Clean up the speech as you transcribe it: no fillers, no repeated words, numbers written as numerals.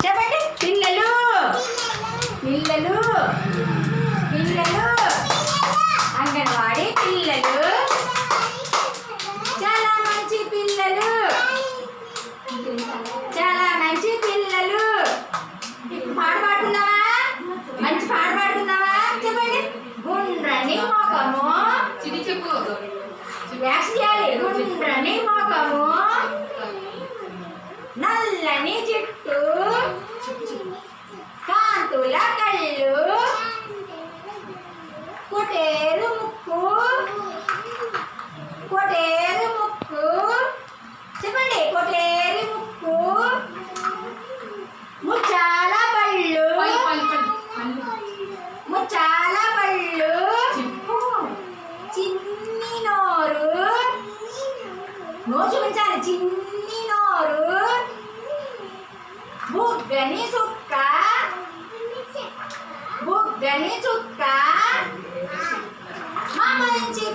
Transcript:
చెప్పండి. పిల్లలు పిల్లలు పిల్లలు అంగన్వాడీ పిల్లలు చాలా మంచి పిల్లలు, చాలా మంచి పిల్లలు. ఇప్పుడు పాట పాడుతున్నావా? మంచి పాట పాడుతున్నావా? చెప్పండి. గుండ్రని మొఖము, యాక్షన్ చేయాలి. గుండ్రని మొఖము, నల్లని జుట్టు, కాంతుల కళ్ళు, కొటేరు ముక్కు, కొటేరు ముక్కు. చెప్పండి. కొటేరు ముక్కు, ముచ్చాల పళ్ళు, ముచ్చాల పళ్ళు, చిన్ని నోరు, నోరు చూపించాలి. చిన్ని నోరు, బుగ్గని చుక్క, బుగ్గని చుక్క, మా మంచి